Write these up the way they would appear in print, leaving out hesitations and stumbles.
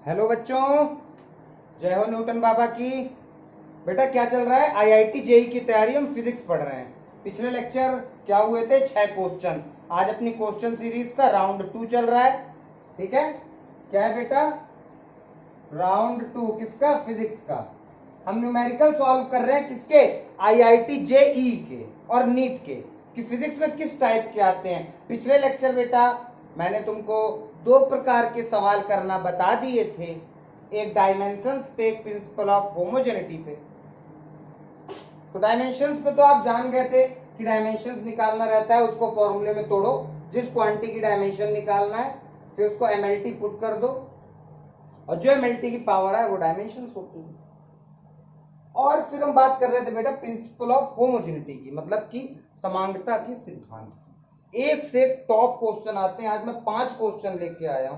Hello बच्चों, जय हो न्यूटन बाबा की। बेटा क्या चल रहा है? आईआईटी जेई की तैयारी, हम फिजिक्स पढ़ रहे हैं। पिछले लेक्चर क्या हुए थे? 6 क्वेश्चन। आज अपनी क्वेश्चन सीरीज का राउंड 2 चल रहा है। ठीक है, क्या है बेटा? राउंड 2 किसका? फिजिक्स का। हम न्यूमेरिकल सॉल्व कर रहे हैं किसके? आईआईटी जेई के और नीट के, कि फिजिक्स में किस टाइप के आते हैं। पिछले लेक्चर बेटा मैंने तुमको 2 प्रकार के सवाल करना बता दिए थे, एक डायमेंशंस पे, एक प्रिंसिपल ऑफ होमोजेनिटी पे। तो डायमेंशंस पे तो आप जान गए थे कि डायमेंशंस निकालना रहता है, उसको फॉर्मूले में तोड़ो, जिस क्वांटिटी की डायमेंशन निकालना है फिर उसको एमएलटी पुट कर दो, और जो एमएलटी की पावर है वो डायमेंशंस होती है। और फिर हम बात कर रहे थे बेटा प्रिंसिपल ऑफ होमोजेनिटी की, मतलब कि समांगता की सिद्धांत की। एक से टॉप क्वेश्चन आते हैं। आज मैं 5 क्वेश्चन लेके आया हूं,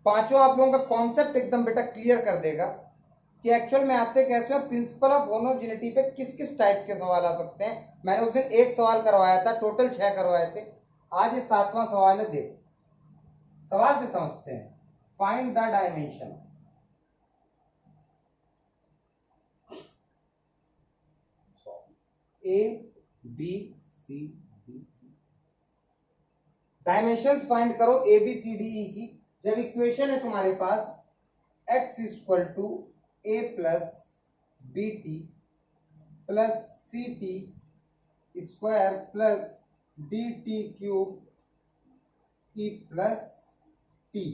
पांचों आप लोगों का कॉन्सेप्ट एकदम बेटा क्लियर कर देगा कि एक्चुअल में आते कैसे हैं। प्रिंसिपल ऑफ होमोजेनिटी पे किस किस टाइप के सवाल आ सकते हैं। मैंने उस दिन 1 सवाल करवाया था, टोटल 6 करवाए थे। आज ये 7वां सवाल है। देखो सवाल से समझते हैं। Find the dimension. A B C D, dimensions find करो A B C D E की। जब इक्वेशन है तुम्हारे पास x equal to A plus B T plus C T square plus D T cube E plus T,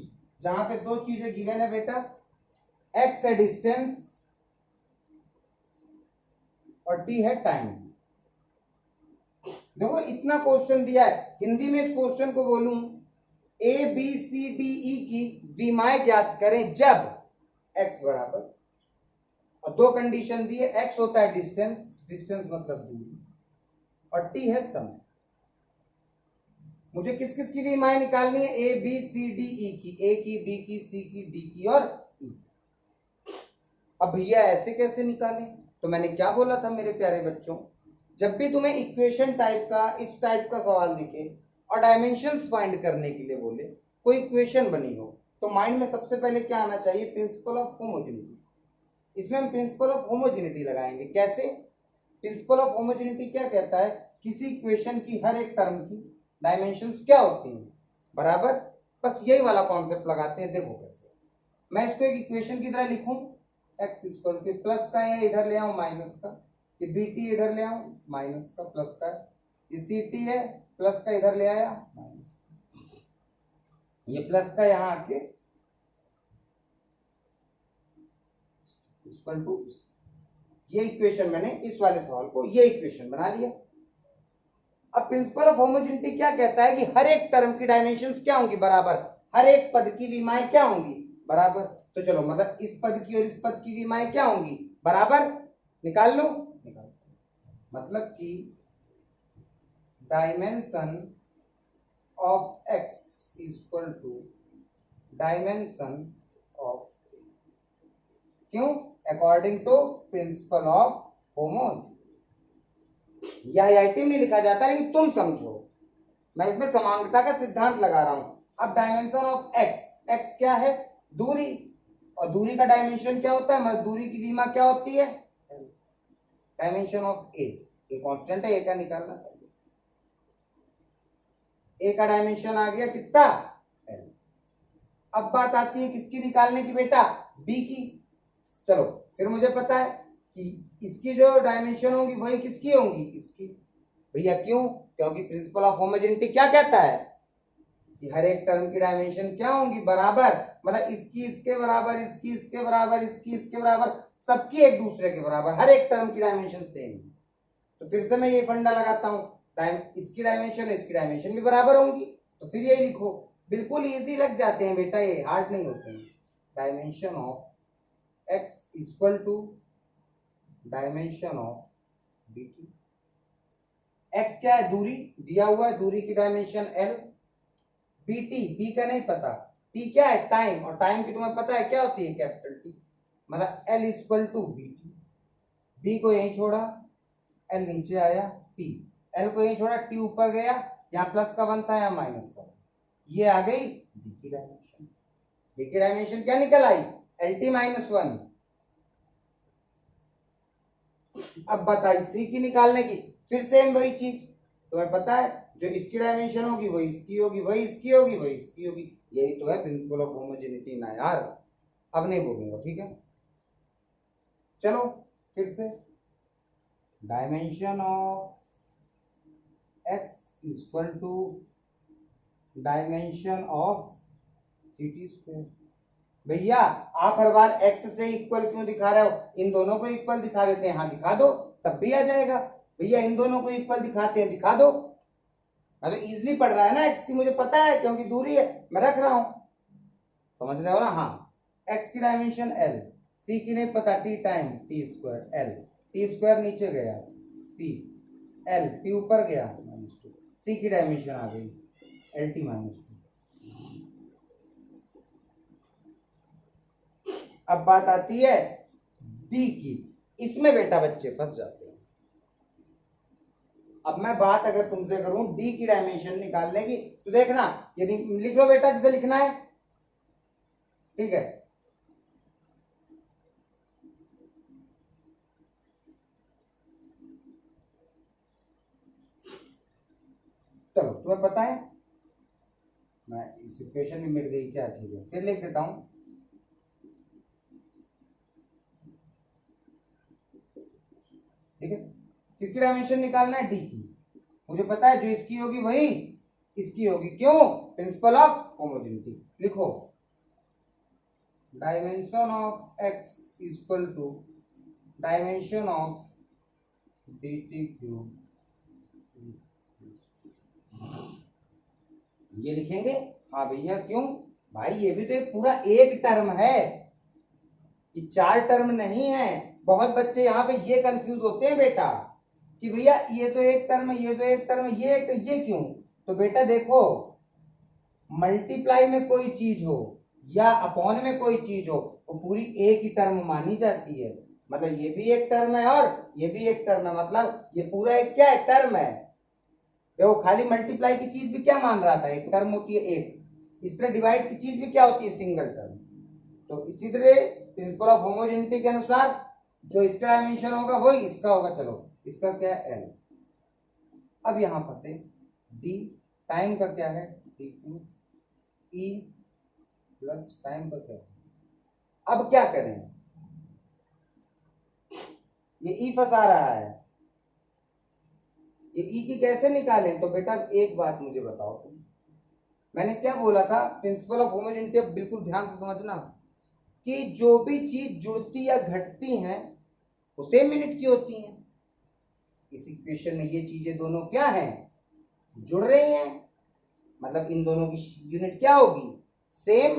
जहां पे 2 चीजें given है बेटा, x है डिस्टेंस और t है टाइम। देखो इतना क्वेश्चन दिया है, हिंदी में इस क्वेश्चन को बोलूं, ए बी सी डी ई की विमाएं ज्ञात करें जब x बराबर, और 2 कंडीशन दी है, x होता है डिस्टेंस, डिस्टेंस मतलब दूरी, और t है समय। मुझे किस किस की विमाएं निकालनी है? ए बी सी डी ई की, ए की, बी की, सी की, डी की और ई की। अब भैया ऐसे कैसे निकालें? तो मैंने क्या बोला था मेरे प्यारे बच्चों, जब भी तुम्हें इक्वेशन टाइप का, इस टाइप का सवाल दिखे और डायमेंशंस फाइंड करने के लिए बोले, कोई इक्वेशन बनी हो, तो माइंड में सबसे पहले क्या आना चाहिए? Principal of homogeneity. इसमें हम प्रिंसिपल ऑफ होमोजेनिटी लगाएंगे। कैसे? प्रिंसिपल ऑफ होमोजेनिटी क्या कहता है? किसी इक्वेशन की हर एक टर्म की डायमेंशंस क्या होती हैं? बराबर। बस यही वाला कॉन्सेप्ट लगाते हैं। देखो कैसे मैं इसको एक इक्वेशन की तरह लिखूं, x इक्वल टू प्लस का है, इधर ले आऊं माइनस का, ये बी टी इधर ले आऊं माइनस का, प्लस का है, ये सी टी है, प्लस का इधर ले आया माइनस, ये प्लस का यहां आके इक्वल टू, ये इक्वेशन मैंने इस वाले सवाल को ये इक्वेशन बना लिया। अब प्रिंसिपल ऑफ होमोजेनिटी क्या कहता है कि हर एक टर्म की डायमेंशंस क्या होंगी? बराबर। हर एक पद की विमाएं क्या होंगी? बराबर। तो चलो मतलब इस पद की और इस पद की विमाएं क्या होंगी? बराबर। निकाल लो, निकाल। मतलब कि dimension of x equal to dimension of, क्यों? According to principle of homogeneity. यह आईआईटी में लिखा जाता है, लेकिन तुम समझो, मैं इसमें समांगता का सिद्धांत लगा रहा हूं। अब डायमेंशन ऑफ x, x क्या है? दूरी, और दूरी का डायमेंशन क्या होता है? मतलब दूरी की विमा क्या होती है? डायमेंशन ऑफ a, ये कांस्टेंट है, a का निकालना चाहिए। a का डायमेंशन आ गया कितना? l। अब बात आती है किसकी निकालने की बेटा? b की। चलो फिर मुझे पता है कि इसकी जो डायमेंशन होंगी वही किसकी होंगी? इसकी। भैया क्यों? क्योंकि प्रिंसिपल ऑफ होमोजेनिटी क्या कहता है कि हर एक टर्म की डायमेंशन क्या होंगी? बराबर। मतलब इसकी इसके बराबर, इसकी इसके बराबर, इसकी इसके बराबर, सबकी एक दूसरे के बराबर, हर एक टर्म की डायमेंशन सेम। तो फिर से मैं ये फंडा लगाता हूँ, इसकी डायमेंशन इसकी डायमेंशन भी बराबर होंगी, तो फिर यही लिखो। बिल्कुल इजी लग जाते हैं बेटा, ये हार्ड नहीं होते हैं। Dimension of x equal to dimension of B T. x क्या है? दूरी, दिया हुआ है, दूरी की dimension l। B T, B का नहीं पता, टी क्या है? टाइम, और टाइम की तुम्हें पता है क्या होती है? Capital T. मतलब l equal to B T. B को यहीं छोड़ा, l नीचे आया, टी, l को यहीं छोड़ा, टी ऊपर गया, यहाँ प्लस का बनता है यहाँ माइनस का, ये आ गई बी की डायमेंशन। डी की डायमेंशन क्या निकल आई, LT-1। अब बताइए सी की निकालने की, फिर सेम वही चीज, तुम्हें पता है जो इसकी डायमेंशन होगी वही इसकी होगी, वही इसकी होगी वही इसकी होगी, यही तो है प्रिंसिपल ऑफ होमोजेनिटी ना यार। अब नहीं बोलूंगा, ठीक है। चलो फिर से, dimension of x equal to dimension of ct square. भैया आप हर बार x से इक्वल क्यों दिखा रहे हो, इन दोनों को इक्वल दिखा देते हैं, हाँ दिखा दो तब भी आ जाएगा। भैया इन दोनों को इक्वल दिखाते हैं, दिखा दो। मतलब इजीली पढ़ रहा है ना x की, मुझे पता है क्योंकि दूरी है मैं रख रहा हूं, समझ रहे हो ना। हाँ x की डायमेंशन l, c की नहीं पता, t time t square l, t square नीचे गया c, l t ऊपर गया -2, c की डायमेंशन आ गई LT-2। अब बात आती है डी की, इसमें बेटा बच्चे फंस जाते हैं। अब मैं बात अगर तुमसे करूं डी की डायमेंशन निकालने की, तो देखना, यदि लिख लो बेटा जिसे लिखना है, ठीक है। चलो तुम्हें पता है, मैं इस इक्वेशन में मिट गई क्या, ठीक है फिर लिख देता हूं, ठीक है। किसकी डायमेंशन निकालना है, डी की। मुझे पता है जो इसकी होगी वही इसकी होगी, क्यों, प्रिंसिपल ऑफ होमोजेनिटी। लिखो dimension of x equal to dimension of dt cube, ये लिखेंगे। हाँ भैया क्यों भाई, ये भी तो एक पूरा एक टर्म है, ये 4 टर्म नहीं है। बहुत बच्चे यहाँ पे ये कंफ्यूज होते हैं बेटा कि भैया ये तो एक टर्म है, ये तो एक टर्म है, ये क्यों। तो बेटा देखो, मल्टीप्लाई में कोई चीज हो या अपॉन में कोई चीज हो, वो पूरी एक ही टर्म मानी जाती है। मतलब ये भी एक टर्म है और ये भी एक टर्म है, मतलब ये पूरा एक क्या है, टर्म है। देखो खाली मल्टीप्लाई की चीज भी क्या मान रहा था, एक टर्म होती है एक, इस तरह डिवाइड की चीज भी क्या होती है, सिंगल टर्म। तो इसी तरह प्रिंसिपल ऑफ होमोजेनिटी के अनुसार जो इसका डायमेंशन होगा वही इसका होगा। चलो इसका क्या है, l। अब यहां फंसे d, टाइम का क्या है, D Q, E plus time का क्या है। अब क्या करें, ये ई फंसा रहा है, ये ई की कैसे निकालें। तो बेटा एक बात मुझे बताओ तुम, मैंने क्या बोला था, प्रिंसिपल ऑफ होमोजेनिटी, बिल्कुल ध्यान से समझना कि जो भी चीज जुड़ती या घटती हैं वो सेम यूनिट की होती हैं। इस इक्वेशन में ये चीजें दोनों क्या हैं, जुड़ रही हैं, मतलब इन दोनों की यूनिट क्या होगी, सेम।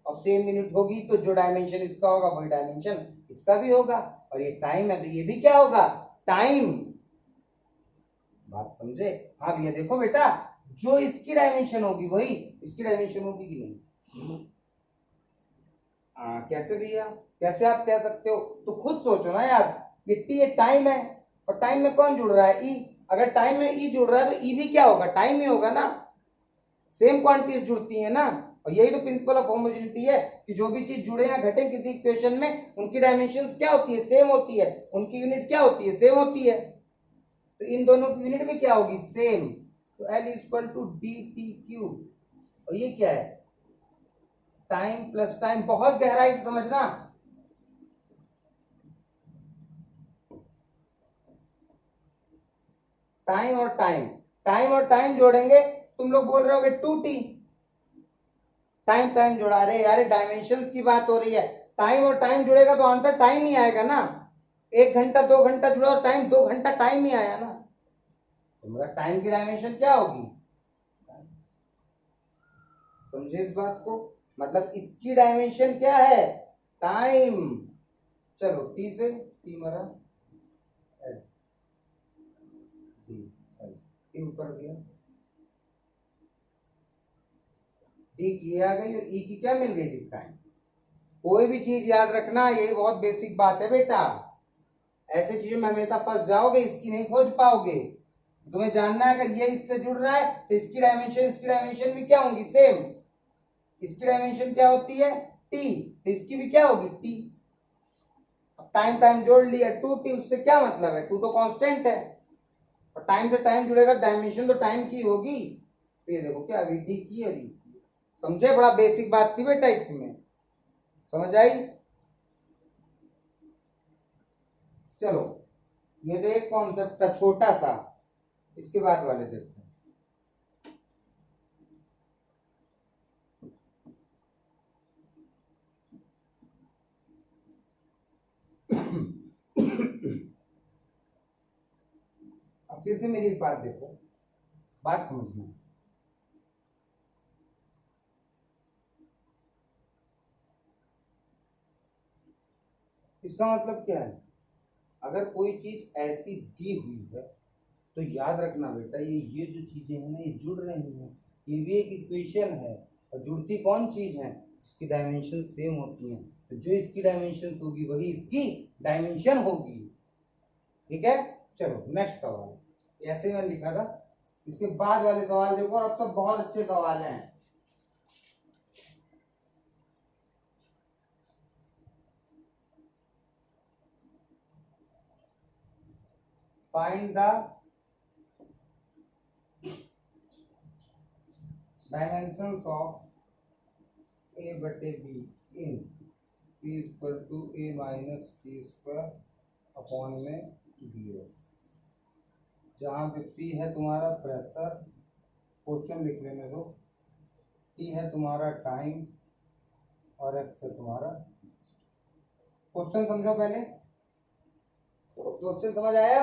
और सेम यूनिट होगी तो जो डायमेंशन इसका होगा वही डायमेंशन इसका भी होगा। और ये टाइम है तो ये भी क्या होगा, टाइम। बात समझे। हाँ भैया देखो बेटा, जो इसकी डायमेंशन होगी वही इसकी डायमेंशन होगी कि नहीं। कैसे भैया, कैसे आप कह सकते हो, तो खुद सोचो ना यार, ये टाइम है और टाइम में कौन जुड़ रहा है, ई। अगर टाइम में ई जुड़ रहा है तो ई भी क्या होगा, टाइम ही होगा ना, सेम क्वांटिटीज जुड़ती है ना। और यही तो प्रिंसिपल ऑफ होमोजेनिटी है कि जो भी चीज जुड़े या घटे किसी इक्वेशन में, उनकी डायमेंशन क्या होती है, सेम होती है, उनकी यूनिट क्या होती है, सेम होती है। तो इन दोनों की यूनिट भी क्या होगी, सेम। तो L equal to D T cube, और ये क्या है, टाइम प्लस टाइम। बहुत गहराई से समझना, टाइम और टाइम, टाइम और टाइम जोड़ेंगे, तुम लोग बोल रहे होगे 2t, टाइम टाइम जोड़ा रहे यार, डायमेंशंस की बात हो रही है। टाइम और टाइम जुड़ेगा तो आंसर टाइम ही आएगा ना। 1 घंटा 2 घंटा जुड़ा और टाइम 2 घंटा, टाइम ही आया ना। तो मेरा टाइम की डायमेंशन क्या होगी, समझे इस बात को, मतलब इसकी डायमेंशन क्या है, टाइम। चलो टी से टी मरा, टी ऊपर गया, टी की आ गई और ई की क्या मिल गई थी, टाइम। कोई भी चीज याद रखना, यही बहुत बेसिक बात है बेटा, ऐसे चीजों में हमेशा फंस जाओगे, इसकी नहीं खोज पाओगे। तुम्हें जानना है अगर ये इससे जुड़ रहा है तो इसकी डायमेंशन भी क्या होंगी, सेम। इसकी डायमेंशन क्या होती है टी, तो इसकी भी क्या होगी टी। टाइम टाइम जोड़ लिया 2t, उससे क्या मतलब है 2 तो कांस्टेंट है और टाइम से टाइम जुड़ेगा, डायमेंशन तो टाइम की होगी। तो ये देखो क्या अभी डी की है, समझे, बड़ा बेसिक बात थी बेटा इसमें, समझ आई। चलो ये तो एक कॉन्सेप्ट था छोटा सा, इसके बाद वाले देखते हैं। अब फिर से मेरी एक बात देखो, बात समझना। इसका मतलब क्या है, अगर कोई चीज ऐसी दी हुई है तो याद रखना बेटा, ये जो चीजें हैं ना ये जुड़ रही हैं, ये भी एक इक्वेशन है, और जुड़ती कौन चीज है, इसकी डायमेंशन सेम होती है, तो जो इसकी डायमेंशन होगी वही इसकी डायमेंशन होगी। ठीक है, चलो नेक्स्ट सवाल, ऐसे मैंने लिखा था, इसके बाद वाले सवाल देखो, और अब सब बहुत अच्छे सवाल हैं। Find the dimensions of a बटे b in p equal to a minus T square upon में dx, जहां पे p है तुम्हारा प्रेशर, क्वेश्चन लिख लेने दो, t है तुम्हारा टाइम और x है तुम्हारा। क्वेश्चन समझो पहले, क्वेश्चन समझ आया।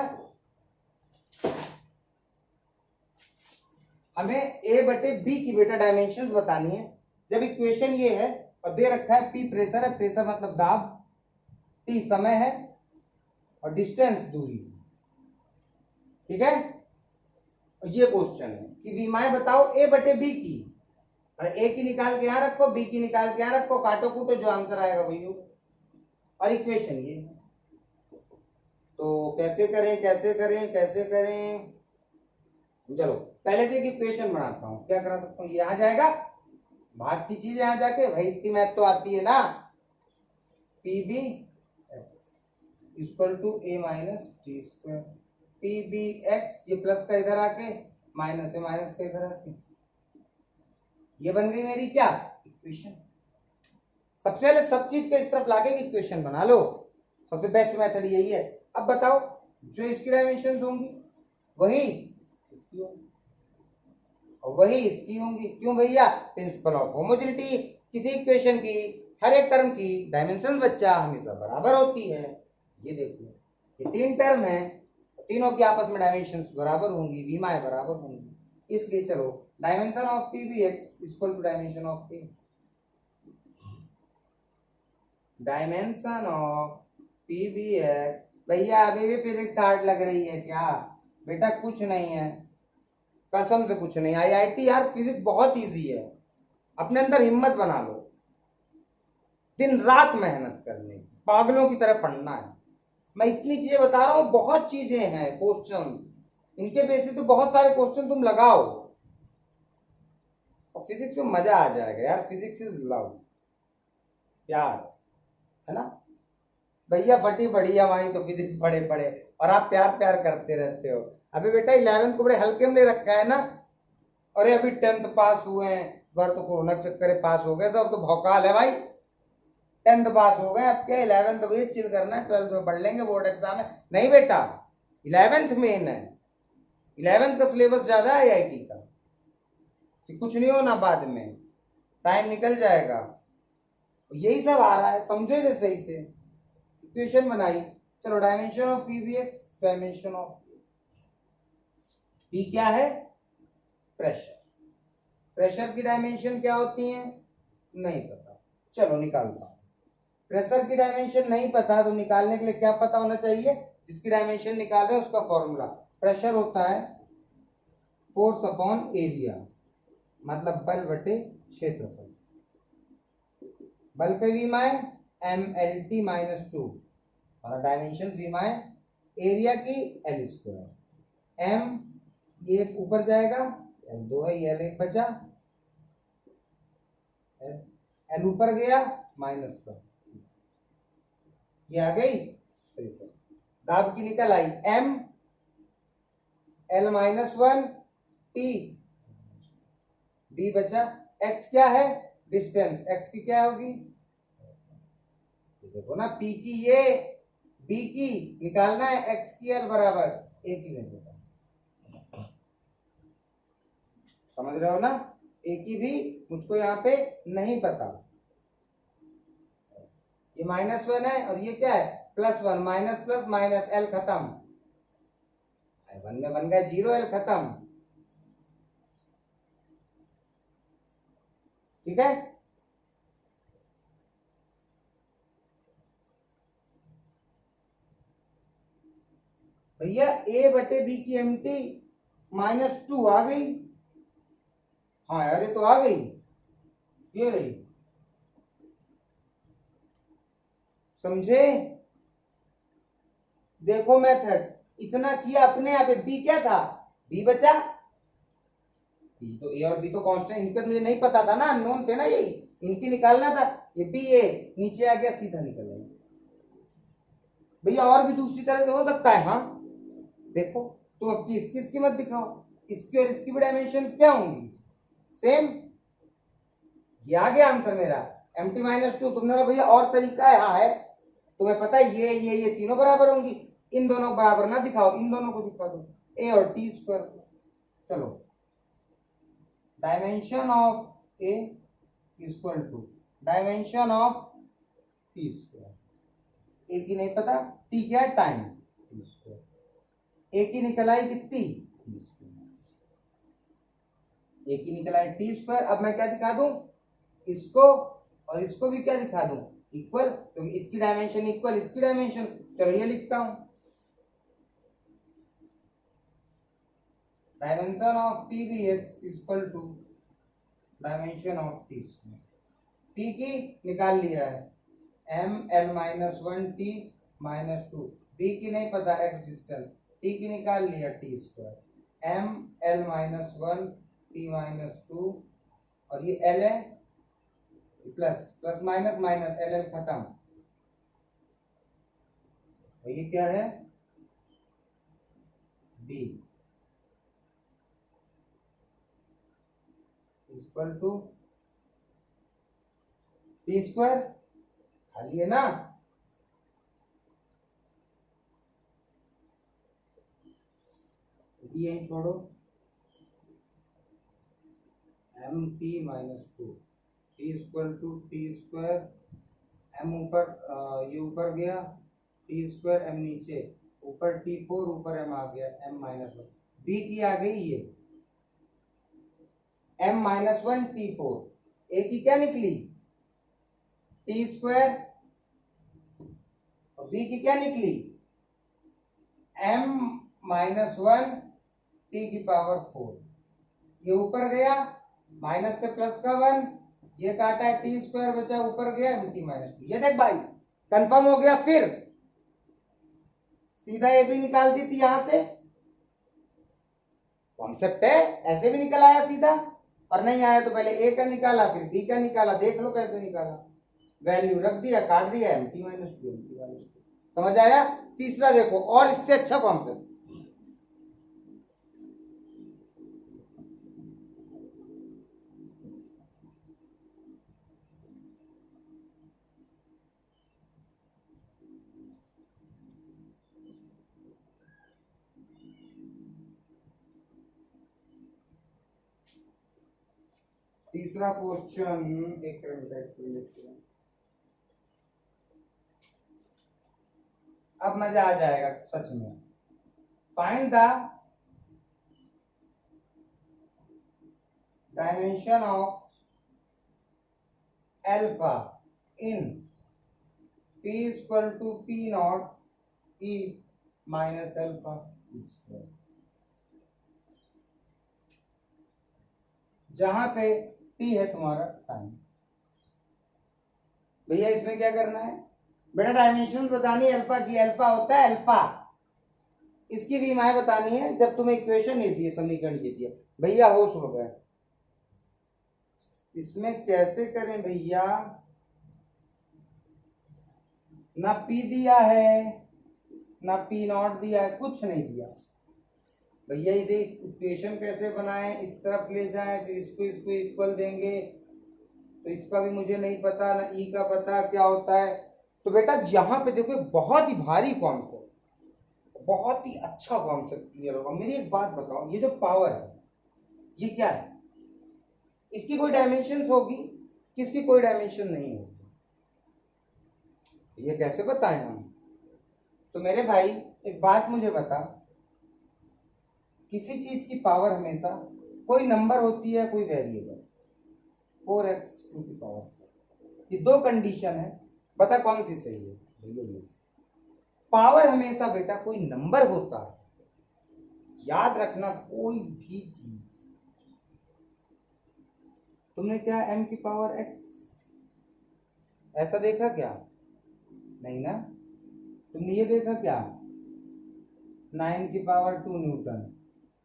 हमें a बटे b की बेटा डायमेंशंस बतानी है। जब इक्वेशन ये है और दे रखा है p प्रेशर है, प्रेशर मतलब दाब, t समय है और डिस्टेंस दूरी, ठीक है। और ये क्वेश्चन है कि विमाएं बताओ a बटे b की, और a की निकाल के यहां रखो, b की निकाल के यहां रखो, काटो कूटो, जो आंसर आएगा वही हो। और इक्वेशन ये है, तो कैसे करें कैसे करें कैसे करें, चलो पहले से एक इक्वेशन बनाता हूं, क्या करा सकता हूं, ये आ जाएगा, भाग की चीज यहां जाके, भाई इतनी मैथ तो आती है ना, P B X equal to A minus T square, P B X, ये प्लस का इधर आके, माइनस है माइनस का इधर आके, ये बन गई मेरी क्या इक्वेशन। सबसे पहले सब चीज को इस तरफ लाके इक्वेशन बना लो, सबसे बेस्ट मेथड यही है। अब बताओ जो इसकी डायमेंशन होंगी वही इसकी होंगी और वही इसकी होंगी, क्यों भैया, प्रिंसिपल ऑफ होमोजेनिटी, किसी इक्वेशन की हर एक टर्म की डायमेंशन बच्चा हमेशा बराबर होती है। ये देखो ये तीन टर्म है, तीनों की आपस में डायमेंशन बराबर होंगी, विमाएं बराबर होंगी, इसलिए चलो dimension of P B X equal to dimension of P, dimension of P B X. भैया अभी भी फिजिक्स हार्ड लग रही है क्या, बेटा कुछ नहीं है, कसम से कुछ नहीं, आईआईटी यार फिजिक्स बहुत इजी है, अपने अंदर हिम्मत बना लो, दिन रात मेहनत करने की, पागलों की तरह पढ़ना है। मैं इतनी चीजें बता रहा हूँ, बहुत चीजें हैं क्वेश्चन, इनके बेसिस पे बहुत सारे क्वेश्चन तुम लगाओ और फिजिक्स में मजा आ जाएगा यार, फिजिक्स इज लव, प्यार है ना भैया, फटी पड़ी हमारी तो फिजिक्स पढ़े पढ़े, और आप प्यार प्यार करते रहते हो। अभी बेटा 11th को बड़े हल्के में ले रखा है ना, अरे अभी 10th पास हुए हैं, बार तो कोरोना के चक्कर में पास हो गए, सब तो भौकाल है भाई, 10th पास हो गए, अब क्या 11th भैया चिल करना है, 12th में पढ़ लेंगे, बोर्ड एग्जाम है, नहीं बेटा 11th मेन है, 11th का सिलेबस ज्यादा है आईआईटी का, फिर कुछ नहीं होना बाद में, टाइम निकल जाएगा, यही सब आ रहा है, समझो इसे सही से। इक्वेशन बनाई, चलो dimension of P B X, dimension of P क्या है, प्रेशर, प्रेशर की डायमेंशन क्या होती है नहीं पता, चलो निकालता हूं। प्रेशर की डायमेंशन नहीं पता तो निकालने के लिए क्या पता होना चाहिए, जिसकी डायमेंशन निकाल रहे हैं उसका फॉर्मूला, प्रेशर होता है फोर्स अपॉन एरिया, मतलब बल बटे क्षेत्रफल, बल पे विमाएं एम एल टी माइनस 2 और डायमेंशन विमाएं एरिया की एल स्क्वायर, एम ये ऊपर जाएगा, एल 2 है, ये एल 1 बचा, एल ऊपर गया माइनस का, ये आ गई प्रेशर। दाब की निकल आई M L minus one T, B बचा, एक्स क्या है डिस्टेंस, एक्स की क्या होगी देखो ना, पी की ये, बी की निकालना है, एक्स की एल बराबर ए की वैल्यू का, समझ रहे हो ना, ए की भी मुझको यहाँ पे नहीं पता, ये माइनस वन है और ये क्या है plus one, minus plus minus, L खत्म, वन में बन गया जीरो, एल खत्म, ठीक है। भैया ए बटे बी की एमटी माइनस टू आ गई, हाँ यार ये तो आ गई, ये रही, समझे, देखो मेथड, इतना किया अपने आप, बी क्या था बी बचा, बी तो ए और बी तो कांस्टेंट, इनका तो मुझे नहीं पता था ना, अननोन थे ना, यही इनकी निकालना था, ये बी ए नीचे आ गया सीधा निकल आया। भैया और भी दूसरी तरह से हो सकता है, हाँ देखो, तुम अपनी इसकी मत दिखाओ, इसकी और इसकी भी डायमेंशन क्या होंगी सेम, ये आ गया आंसर मेरा एम टी माइनस टू, तुमने बोला भैया और तरीका है, हाँ है, तुम्हें पता है ये तीनों बराबर होंगी, इन दोनों बराबर ना दिखाओ, इन दोनों को दिखा दो, ए और टी स्क्वायर, चलो dimension of A equal to dimension of T square, A की नहीं पता, टी क्या है टाइम, टी स्क्वायर, ए की निकल आई कितनी टी स्क्वायर, ए की निकल आई टी स्क्वायर, अब मैं क्या दिखा दूं इसको और इसको भी क्या दिखा दूं इक्वल, क्योंकि इसकी डायमेंशन इक्वल इसकी डायमेंशन, चलो ये लिखता हूं, dimension of P B X equal to dimension of T square, P की निकाल लिया है M L minus one T minus two, B की नहीं पता एक्स डिस्टेंस, टी की निकाल लिया T square, M L minus one T minus two, और ये एल है plus plus minus minus, L L खत्म, और ये क्या है B equal to T square, खाली है ना, यही छोड़ो, M T minus two T equal to T square, M ऊपर ये ऊपर गया, टी स्क्वायर एम नीचे, ऊपर टी फोर ऊपर एम आ गया, एम माइनस वन, बी की आ गई ये M minus one T four, A की क्या निकली टी स्क्वायर, और बी की क्या निकली एम माइनस वन टी की पावर फोर, ये ऊपर गया माइनस से प्लस का वन, ये काटा है टी स्क्वायर बचा, ऊपर गया एम टी माइनस टू, ये देख भाई कंफर्म हो गया, फिर सीधा ए भी निकाल दी थी यहां से, कॉन्सेप्ट है, ऐसे भी निकल आया सीधा, और नहीं आया तो पहले ए का निकाला फिर बी का निकाला, देख लो कैसे निकाला, वैल्यू रख दिया काट दिया एम टी माइनस टू, समझ आया। तीसरा देखो और इससे अच्छा कॉन्सेप्ट, तीसरा क्वेश्चन, एक सेकंड, अब मजा आ जाएगा सच में, find the dimension of alpha in p equal to P naught E minus alpha square, जहां पे p है तुम्हारा टाइम। भैया इसमें क्या करना है बेटा, डायमेंशन बतानी है अल्फा की, अल्फा होता है अल्फा, इसकी रीमाएं बतानी है, जब तुम्हें इक्वेशन देती है समीकरण देती है, भैया होश हो गए, इसमें कैसे करें भैया, ना पी दिया है ना पी नॉट दिया है, कुछ नहीं दिया भैया। इसे इक्वेशन कैसे बनाएं, इस तरफ ले जाएं फिर इसको इसको इक्वल देंगे, तो इसका भी मुझे नहीं पता, ना ई का पता क्या होता है। तो बेटा यहाँ पे देखो बहुत ही भारी कॉन्सेप्ट, बहुत ही अच्छा कॉन्सेप्ट क्लियर होगा। मेरी एक बात बताओ, ये जो पावर है ये क्या है, इसकी कोई डायमेंशन होगी कि इसकी कोई डायमेंशन नहीं होगी, ये कैसे बताएं हम। तो मेरे भाई एक बात मुझे बता, किसी चीज की पावर हमेशा कोई नंबर होती है कोई वेरिएबल, 4x टू की पावर 4, ये दो कंडीशन है, बता कौन सी सही है भैया। ये पावर हमेशा बेटा कोई नंबर होता है, याद रखना कोई भी चीज। तुमने क्या m की पावर x ऐसा देखा क्या, नहीं ना। तुमने ये देखा क्या, 9 की पावर 2 न्यूटन,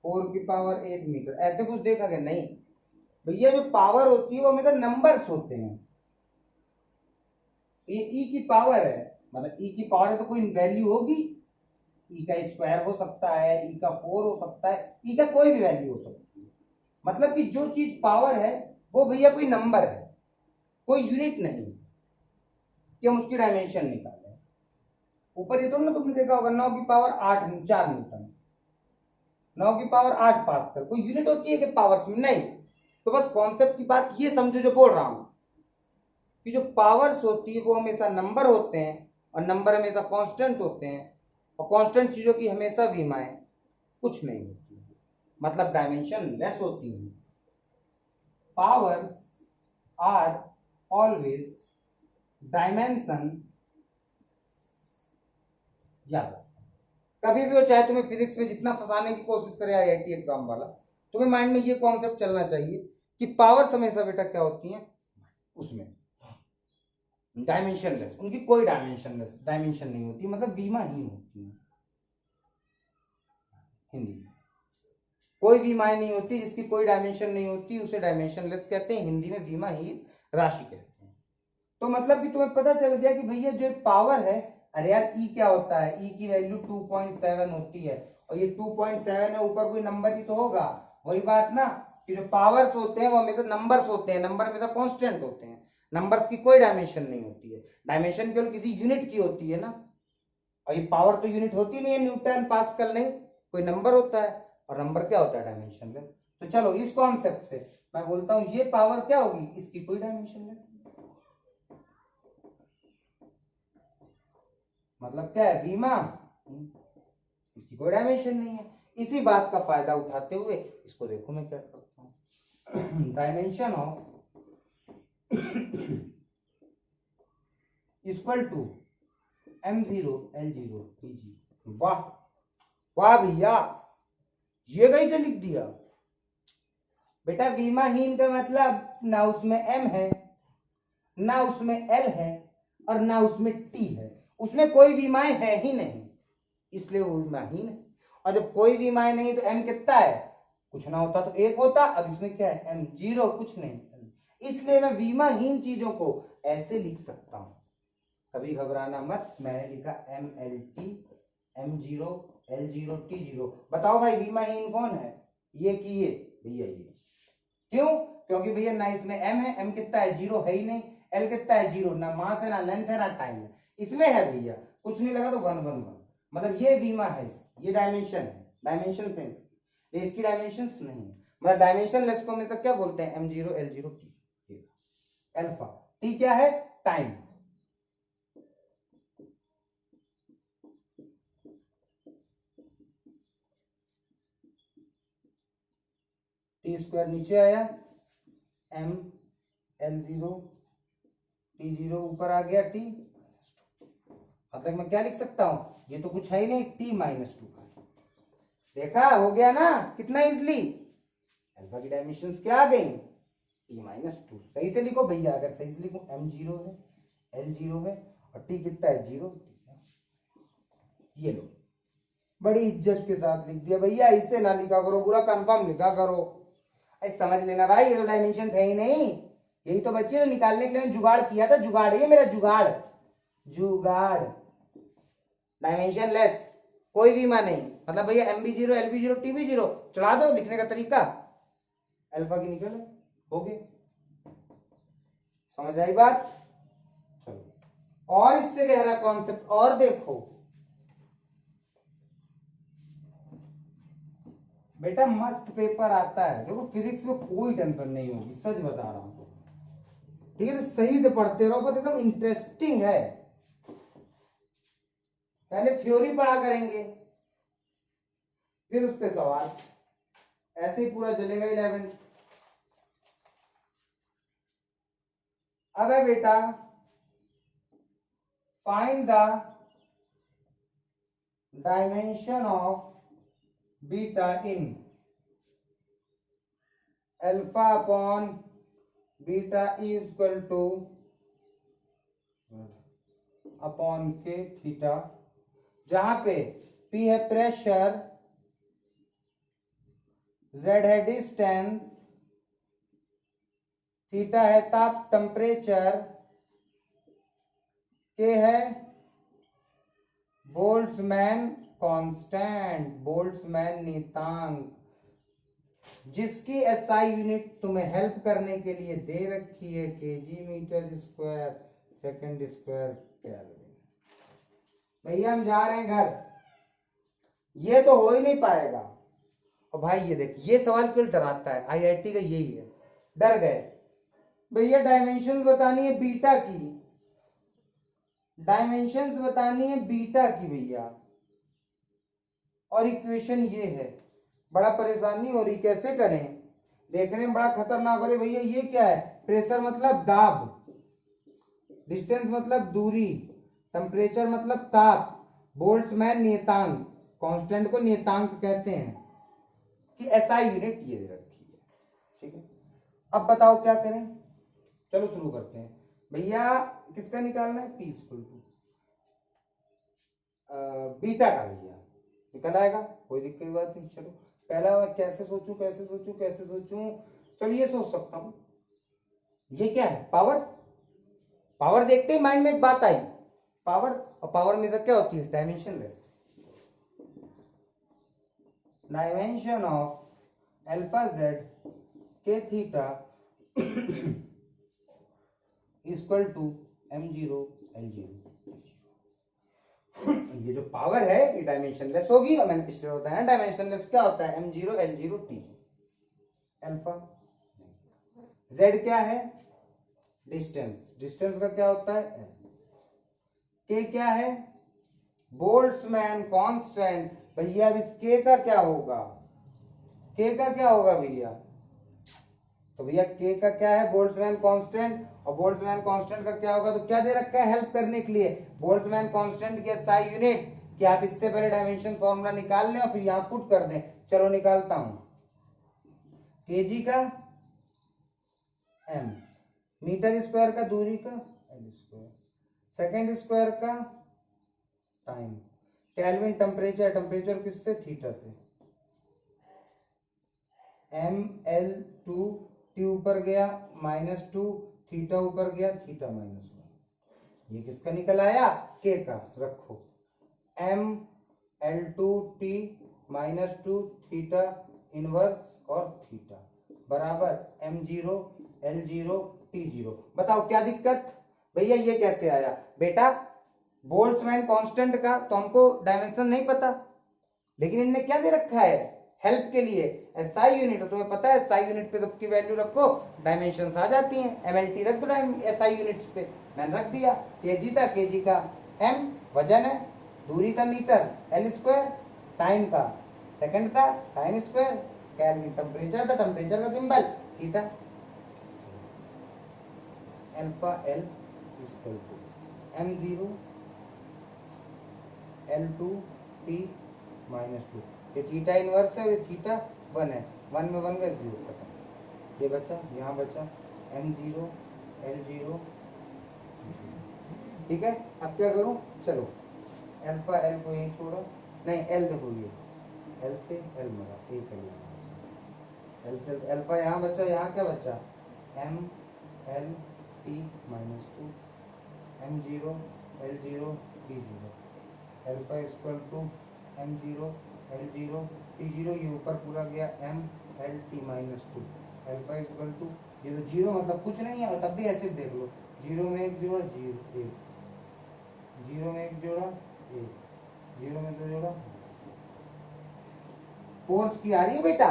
4 की पावर 8 मीटर, ऐसे कुछ देखा क्या, नहीं भैया। जो पावर होती है वो हमेशा नंबर्स होते हैं। ये ई की पावर है, मतलब ई की पावर है तो कोई वैल्यू होगी, ई का स्क्वायर हो सकता है, ई का 4 हो सकता है, ई का कोई भी वैल्यू हो सकती है। मतलब कि जो चीज पावर है वो भैया कोई नंबर है, कोई यूनिट नहीं कि हम उसकी डायमेंशन निकालें। ऊपर ये तो ना तुमने देखा होगा 9 की पावर 8 4 न्यूटन, 9 की पावर 8 पास्कल, कोई यूनिट होती है कि पावर्स में, नहीं। तो बस कॉन्सेप्ट की बात ये समझो जो बोल रहा हूं, कि जो पावर्स होती है वो हमेशा नंबर होते हैं, और नंबर हमेशा कांस्टेंट होते हैं, और कांस्टेंट चीजों की हमेशा विमाएं कुछ नहीं होती, मतलब डायमेंशन लेस होती हैं। पावर्स आर ऑलवेज डायमेंशन, याद, कभी भी हो, चाहे तुम्हें फिजिक्स में जितना फंसाने की कोशिश करे आईआईटी एग्जाम वाला, तुम्हें माइंड में ये कॉन्सेप्ट चलना चाहिए कि पावर्स हमेशा बेटा क्या होती हैं, उसमें डायमेंशनलेस, उनकी कोई डायमेंशन नहीं होती, मतलब विमाहीन होती है। हिंदी में कोई विमाएं नहीं होती, जिसकी कोई डायमेंशन नहीं होती उसे डायमेंशनलेस कहते हैं, हिंदी में विमाहीन राशि कहते हैं। तो मतलब कि तुम्हें पता चल गया कि भैया जो पावर है, अरे यार ई क्या होता है, ई की वैल्यू 2.7 होती है, और ये 2.7 है, ऊपर कोई नंबर ही तो होगा। वही बात ना कि जो पावर्स होते हैं वो हमेशा नंबर्स होते हैं, नंबर हमेशा कांस्टेंट होते हैं, नंबर्स की कोई डायमेंशन नहीं होती है, डायमेंशन केवल किसी यूनिट की होती है ना। और ये पावर तो यूनिट होती नहीं है, न्यूटन पास्कल नहीं, कोई नंबर होता है, और नंबर क्या होता है, डायमेंशनलेस। तो चलो इस कॉन्सेप्ट से मैं बोलता हूं ये पावर क्या होगी, इसकी कोई डायमेंशनलेस, मतलब क्या है, बीमा, इसकी कोई डायमेंशन नहीं है। इसी बात का फायदा उठाते हुए इसको देखो मैं क्या करता हूं, dimension of equal to m0 l0 tg। वाह वाह भैया, ये कैसे लिख दिया बेटा। विमाहीन का मतलब ना उसमें m है, ना उसमें l है, और ना उसमें t है, उसमें कोई विमाएं है ही नहीं, इसलिए वो विमाहीन है। और जब कोई विमाएं नहीं तो m कितना है, कुछ ना होता तो 1 होता, अब इसमें क्या है, m0 कुछ नहीं, इसलिए मैं विमाहीन चीजों को ऐसे लिख सकता हूं। कभी घबराना मत, मैंने लिखा MLT M0 L0 T0। बताओ भाई विमाहीन कौन है, ये कि ये भैया, ये क्यों, क्योंकि भैया ना इसमें m है, m कितना है, 0 है ही नहीं, l कितना है, 0, ना मास है, ना लेंथ है, ना टाइम है, इसमें है भैया, कुछ नहीं लगा तो 1 1 1, मतलब ये बीमा है, ये डायमेंशन है, डायमेंशन है इसकी डायमेंशन नहीं है, मतलब डायमेंशन लेस को हम तक क्या बोलते हैं, m0 l0 t, alpha. t क्या है, टाइम, टी स्क्वायर नीचे आया, m l0 t0 ऊपर आ गया, t, मतलब मैं क्या लिख सकता हूं, ये तो कुछ है ही नहीं, t -2 का, देखा हो गया ना कितना इजली, अल्फा की डायमेंशंस क्या आ गई, t -2। सही से लिखो भैया, अगर सही से लिखो m0 है, l0 है, और t कितना है, 0, ये लो, बड़ी इज्जत के साथ लिख दिया भैया, इससे ना लिखा करो, पूरा कंफर्म लिखा करो, ऐसे समझ लेना भाई, ये तो डायमेंशन है ही नहीं, यही तो बच्चे निकालने के लिए मैंने जुगाड़ किया था, जुगाड़ ये मेरा जुगाड़, जुगाड़ डायमेंशन लेस, कोई भी मान नहीं, मतलब भैया MB0 LB0 TB0 चढ़ा दो, लिखने का तरीका अल्फा की निकल हो गए। समझ आई बात? चलो और इससे गहरा कॉन्सेप्ट और देखो बेटा, मस्त पेपर आता है, देखो फिजिक्स में कोई टेंशन नहीं होगी, सच बता रहा हूं, ठीक है? तो सही से पढ़ते रहो, पर एकदम इंटरेस्टिंग है। पहले थ्योरी पढ़ा करेंगे, फिर उस पे सवाल, ऐसे ही पूरा चलेगा 11। अब है बेटा, find the dimension of beta in alpha upon beta is equal two upon के थीटा, जहां पे P है प्रेशर, Z है डिस्टेंस, थीटा है ताप टेम्परेचर, K है बोल्ट्जमैन कांस्टेंट, बोल्ट्जमैन नियतांक, जिसकी SI यूनिट तुम्हें हेल्प करने के लिए दे रखी है kg metre square second square kelvin. भैया हम जा रहे हैं घर, ये तो हो ही नहीं पाएगा। और भाई ये देख, ये सवाल क्यों डराता है, IIT का यही है, डर गए भैया। डायमेंशंस बतानी है बीटा की, डायमेंशंस बतानी है बीटा की भैया, और इक्वेशन ये है, बड़ा परेशानी हो रही, कैसे करें, देखने में बड़ा खतरनाक हो रही भैया। ये क्या है, प्रेशर मतलब दाब, डिस्टेंस मतलब दूरी, टेम्परेचर मतलब ताप, बोल्ट्जमैन नियतांक, कांस्टेंट को नियतांक कहते हैं, कि SI यूनिट ये दे रखी है, ठीक है? अब बताओ क्या करें, चलो शुरू करते हैं भैया। किसका निकालना है, पीसफुल टू बीटा का, भैया निकल आएगा, कोई दिक्कत की बात नहीं। चलो पहला कैसे सोचूं, कैसे सोचूं, कैसे सोचूं, चलो ये सोच सकता हूं, ये क्या है, पावर। पावर देखते ही माइंड में एक बात आई, पावर, और पावर मेजर क्या होती है, dimensionless. Dimension of alpha Z के theta equal to m0 L0। ये जो पावर है ये डायमेंशनलेस होगी, और मैंने पिछले बताया डायमेंशनलेस क्या होता है, m0 L0 T0। Alpha z क्या है, डिस्टेंस, डिस्टेंस का क्या होता है m। k क्या है, बोल्ट्जमैन कांस्टेंट। भैया अब इस k का क्या होगा, k का क्या होगा भैया, तो भैया k का क्या है, बोल्ट्जमैन कांस्टेंट, और बोल्ट्जमैन कांस्टेंट का क्या होगा, तो क्या दे रखा है हेल्प करने के लिए, बोल्ट्जमैन कांस्टेंट की SI यूनिट, कि आप इससे पहले डायमेंशन फॉर्मूला निकाल लें और फिर यहां पुट कर दें। चलो निकालता हूं, kg का m, मीटर स्क्वायर का दूरी का l स्क्वायर, सेकेंड स्क्वायर का टाइम, केल्विन टेम्परेचर, टेम्परेचर किससे, थीटा से, mL2 T ऊपर गया -2, थीटा ऊपर गया, थीटा -1, ये किसका निकल आया, k का। रखो mL2T -2 थीटा इनवर्स और थीटा बराबर m0 L0 T0। बताओ क्या दिक्कत भैया, ये कैसे आया बेटा, बोल्ट्जमैन कांस्टेंट का तो हमको डायमेंशन नहीं पता, लेकिन इनने क्या दे रखा है हेल्प के लिए, SI यूनिट। तुम्हें पता है SI यूनिट पे सबकी वैल्यू रखो, डायमेंशंस आ जाती हैं, MLT रख दो SI यूनिट्स पे, मैंने रख दिया, kg था, kg का m वजन है, दूरी का मीटर, L स्क्वायर, टाइम का सेकंड था, टाइम स्क्वायर, केल्विन टेम्परेचर था, टेम्परेचर का symbol theta. Alpha L equal to m0 L2 T -2, ये थीटा इनवर्स है और ये थीटा 1 है, 1 में 1 का 0 खत्म, ये बचा, यहाँ बचा m0 L0। ठीक है, अब क्या करूं, चलो अल्फा L को यहीं छोड़ो, नहीं L देखो, ये L से L मरा, एक L से अल्फा यहाँ बचा, यहाँ क्या बचा m L T minus two M zero L zero T zero alpha equal to M zero L zero T zero, ये ऊपर पूरा गया M L T minus two alpha equal to, ये तो जीरो मतलब कुछ नहीं है तब भी ऐसे देख लो, जीरो में एक जोड़ा जीरो एक, जीरो में एक जोड़ा एक, जीरो में दो जोड़ा। फोर्स की आ रही है बेटा,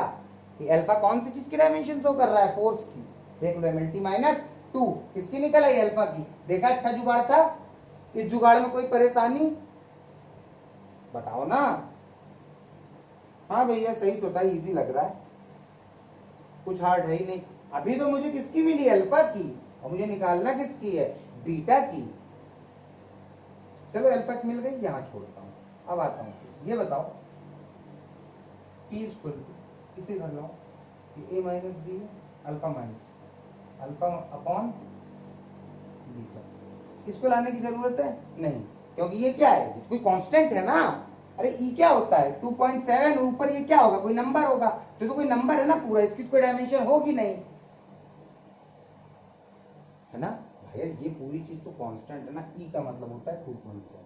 ये अल्फा कौन सी चीज की डायमेंशन शो कर रहा है, फोर्स की। देख लो एम टी माइनस टू किसकी निकल आई, अल्फा की। देखा अच्छा जुगाड़ था, इस जुगाड़ में कोई परेशानी बताओ ना। हाँ भैया सही तो था, इजी लग रहा है, कुछ हार्ड है ही नहीं। अभी तो मुझे किसकी मिली, अल्फा की, और मुझे निकालना किसकी है, बीटा की। चलो अल्फा की मिल गई, यहां छोड़ता हूं। अब आता हूं, ये बताओ टी स्क्वायर टू इसे कर लो, ए माइनस बी है, alpha minus alpha upon beta. इसको लाने की जरूरत है नहीं, क्योंकि ये क्या है, कोई कांस्टेंट है ना। अरे ई क्या होता है 2.7, ऊपर ये क्या होगा, कोई नंबर होगा, तो कोई नंबर है ना पूरा, इसकी कोई डायमेंशन होगी नहीं, है ना भैया। ये पूरी चीज तो कांस्टेंट है ना, ई का मतलब होता है 2.7,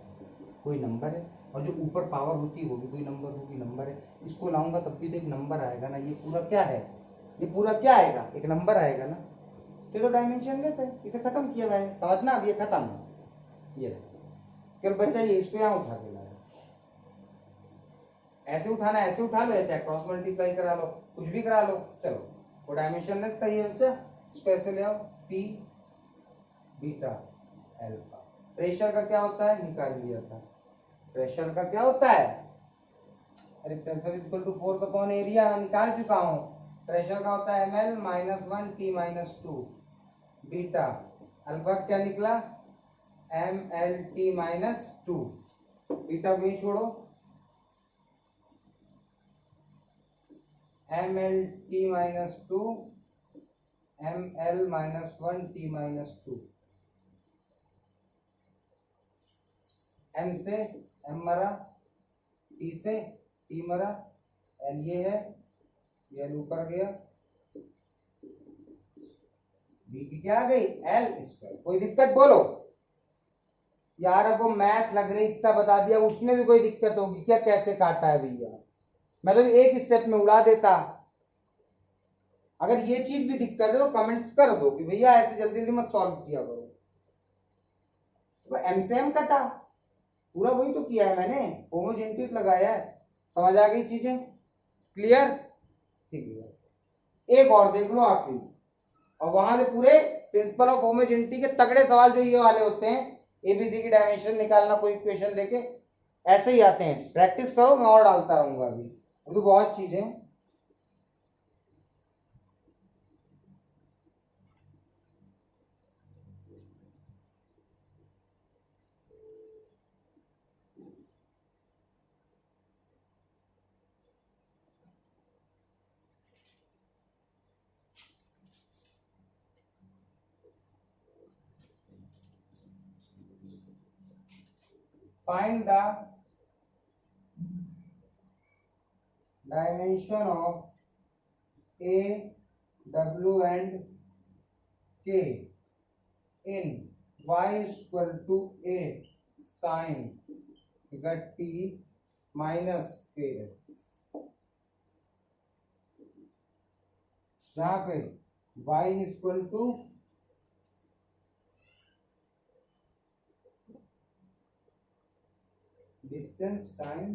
कोई नंबर है, और जो ऊपर पावर होती है वो भी कोई नंबर होगी, नंबर है। इसको लाऊंगा तब भी तो एक नंबर आएगा ना, ये पूरा क्या है, ये पूरा क्या आएगा, एक नंबर आएगा ना, तो डायमेंशनलेस है, इसे खत्म किया जाए, समझना। अब ये खत्म, ये फिर बचा ये, इसको यहाँ उठा के लाया, ऐसे उठाना ऐसे उठा लो, या चाहे क्रॉस मल्टीप्लाई करा लो, कुछ भी करा लो, चलो वो डायमेंशनलेस था ये बच्चा। इसको ऐसे ले आओ, पी बीटा अल्फा। प्रेशर का क्या होता है, निकाल लिया था, प्रेशर का क्या होता है, अरे pressure equal to force upon area, निकाल चुका हूं। प्रेशर का होता है ml minus one T minus two beta, alpha क्या निकला M L T minus two, beta को ही छोड़ो, M L T minus two M L minus one T minus two, M से एम मरा, टी से टी मरा, एल ये है, ये एल ऊपर गया, बी की क्या आ गई एल स्क्वायर। कोई दिक्कत बोलो यार, अब वो मैथ लग रही इतना बता दिया, उसमें भी कोई दिक्कत होगी क्या, कैसे काटा है भैया, मैं तो एक स्टेप में उड़ा देता। अगर ये चीज भी दिक्कत है तो कमेंट्स कर दो कि भैया ऐसे जल्दी जल्दी मत सॉल्व किया करो। तो एम से एम कटा, पूरा वही तो किया है मैंने, होमोजेनिटी लगाया है, समझ आ गई चीजें, क्लियर, ठीक है। एक और देख लो आखिरी, और वहां से पूरे प्रिंसिपल ऑफ होमोजेनिटी के तगड़े सवाल जो ये वाले होते हैं, एबीसी की डायमेंशन निकालना, कोई इक्वेशन देके ऐसे ही आते हैं, प्रैक्टिस करो, मैं और डालता रहूंगा अभी तो बहुत चीजें। Find the dimension of A, W and K in y is equal to A sin t minus kx, जहाँ पे y is equal to distance time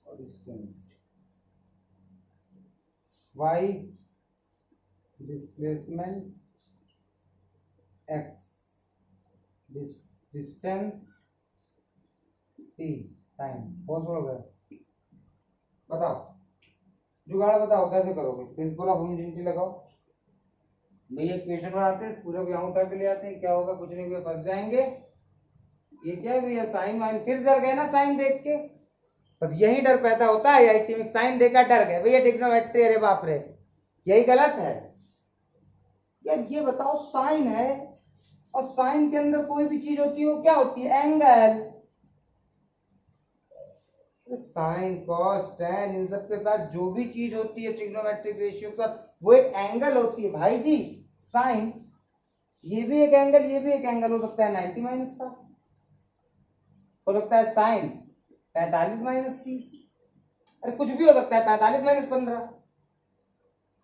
और distance, y displacement, x distance, t time. बहुत हो गया, बताओ जुगाड़ बताओ कैसे करोगे, प्रिंसिपल ऑफ होमोजेनिटी लगाओ भैया, इक्वेशन बनाते हैं पूरे को यहाँ उठा के ले आते हैं, क्या होगा, कुछ नहीं हुआ, फंस जाएंगे। ये क्या है भैया, साइन वाइन, फिर डर गए ना साइन देख के, बस यही डर पैदा होता है आईआईटी में, साइन देखा डर गए भैया, ट्रिग्नोमेट्री, अरे बाप रे, यही गलत है यार। ये बताओ साइन है, और साइन के अंदर कोई भी चीज होती है वो क्या होती है, angle. Sine cos ten in सब के साथ जो भी चीज होती है ट्रिग्नोमेट्रिक रेशियो के साथ, वो एक एंगल होती है भाई जी। साइन, ये भी एक एंगल, ये भी एक एंगल हो सकता है 90 माइनस 7, हो सकता है साइन 45 माइनस 30, अरे कुछ भी हो सकता है, 45 माइनस 15।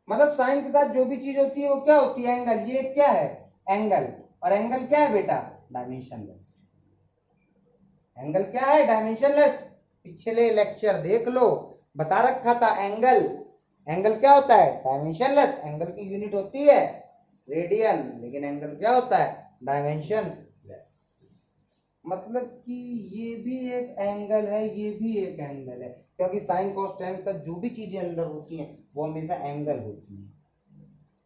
मतलब साइन के साथ जो भी चीज होती है वो क्या होती है, एंगल। ये क्या है, एंगल। और एंगल क्या है बेटा, डायमेंशनलेस। एंगल क्या है, डायमेंशनलेस। पिछले लेक्चर देख लो, बता रखा था एंगल, एंगल क्या होता है, डायमेंशनलेस। एंगल की यूनिट होती है रेडियन, लेकिन एंगल क्या होता है, डायमेंशनलेस। मतलब कि ये भी एक एंगल है, ये भी एक एंगल है, क्योंकि साइन कॉस टेन तक जो भी चीजें अंदर होती हैं वो हमेशा एंगल होती हैं।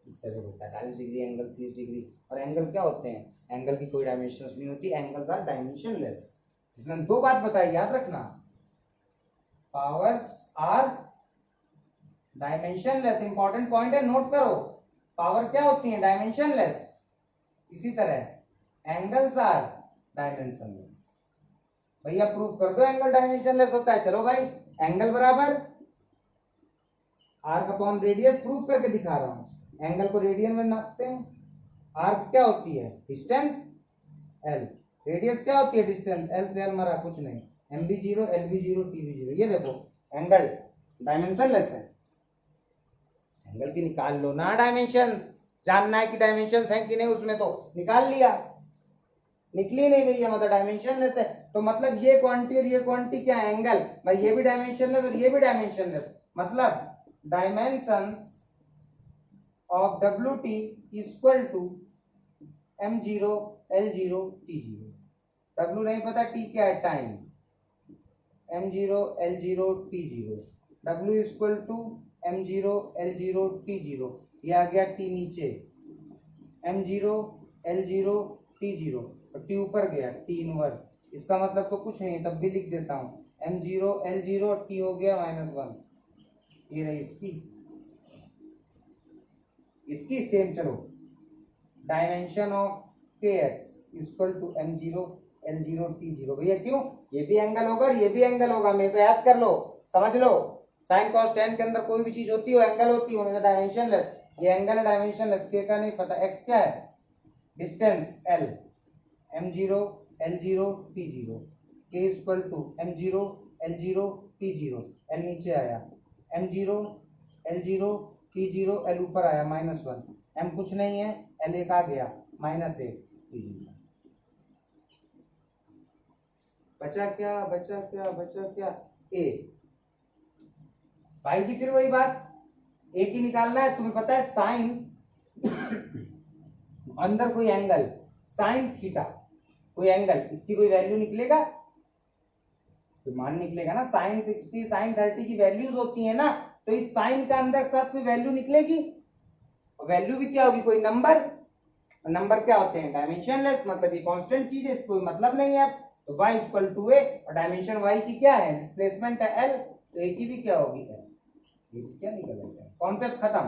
इस तरह को 45 डिग्री एंगल, 30 डिग्री। और एंगल क्या होते हैं, एंगल की कोई डायमेंशंस नहीं होती, एंगल्स आर डायमेंशनलेस। जिसने दो बात बताई, याद रखना, powers are dimensionless. Important point है, नोट करो। पावर क्या होती है, डायमेंशनलेस। इसी तरह एंगल्स आर डायमेंशनलेस। भैया प्रूफ कर दो एंगल डायमेंशनलेस होता है। चलो भाई, एंगल बराबर आर्क अपॉन रेडियस, प्रूफ करके दिखा रहा हूं। एंगल को रेडियन में नापते हैं। आर्क क्या होती है, डिस्टेंस, एल। रेडियस क्या होती है, डिस्टेंस, एल से एल मरा कुछ नहीं, एम बी जीरो, एल बी जीरो, टी बी जीरो। ये देखो एंगल डायमेंशनलेस है। एंगल की निकाल लो ना डायमेंशंस, जानना है कि डायमेंशंस हैं कि नहीं, उसमें तो निकाल लिया, निकली नहीं भैया, मतलब डायमेंशनलेस है। तो मतलब ये क्वांटिटी और ये क्वांटिटी क्या है, एंगल। भाई ये भी डायमेंशनलेस और ये भी डायमेंशनलेस, मतलब dimensions of W T equal to m0 l0 t0। w नहीं पता, t क्या है, time, m0 l0 t0। w equal to m0 l0 t0। ये आ गया t नीचे, m0 l0 t0, और t ऊपर गया t इनवर्स। इसका मतलब तो कुछ नहीं, तब भी लिख देता हूं m0 l0 t हो गया -1। ये रही इसकी सेम। चलो, dimension of kx equal to m0 l0 t0। भैया क्यों, ये भी एंगल होगा और ये भी एंगल होगा, हमेशा याद कर लो, समझ लो। साइन कॉस टेन के अंदर कोई भी चीज होती है एंगल होती है, हमेशा डायमेंशनलेस। ये एंगल है डायमेंशनलेस, k का नहीं पता, x क्या है, distance l, m0 l0 t0, k equal to m0 l0 t0। l नीचे आया, m0 l0 t0, l ऊपर आया -1, m कुछ नहीं है, l एक आ गया -1। बचा क्या, बचा क्या, बचा क्या, a। भाई जी फिर वही बात, a की निकालना है। तुम्हें पता है साइन अंदर कोई एंगल, साइन थीटा कोई एंगल, इसकी कोई वैल्यू निकलेगा तो मान निकलेगा ना। साइन 60 साइन 30 की वैल्यूज होती है ना, तो इस साइन का अंदर साथ कोई वैल्यू निकलेगी, वैल्यू भी क्या होगी, कोई नंबर। नंबर क्या होते हैं, डायमेंशनलेस, मतलब ये कांस्टेंट चीज है, इसको कोई मतलब नहीं है। तो y इक्वल टू a, और डायमेंशन y की क्या है, डिस्प्लेसमेंट है l, तो a की भी क्या होगी, l। ये भी क्या निकलेगा, कॉन्सेप्ट खत्म।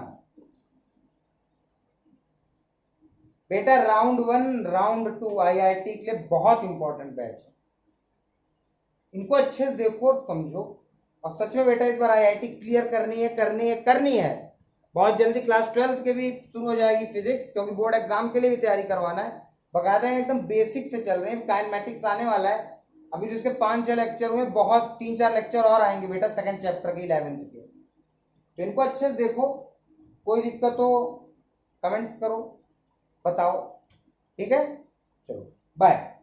बेटा राउंड 1 राउंड 2 आईआईटी के लिए बहुत इंपॉर्टेंट बैच है, इनको अच्छे से देखो और समझो। और सच में बेटा इस बार आईआईटी क्लियर करनी है, करनी है, करनी है। बहुत जल्दी क्लास 12 के भी शुरू हो जाएगी फिजिक्स, क्योंकि बोर्ड एग्जाम के लिए भी तैयारी करवाना है। बकायदा एकदम बेसिक से चल रहे हैं, काइनेमेटिक्स आने वाला है। अभी जिसके 5-6 लेक्चर हुए, बहुत 3-4 लेक्चर और आएंगे बेटा सेकंड चैप्टर के 11th के, तो इनको अच्छे से देखो। कोई दिक्कत हो कमेंट्स करो, बताओ, ठीक है। चलो बाय।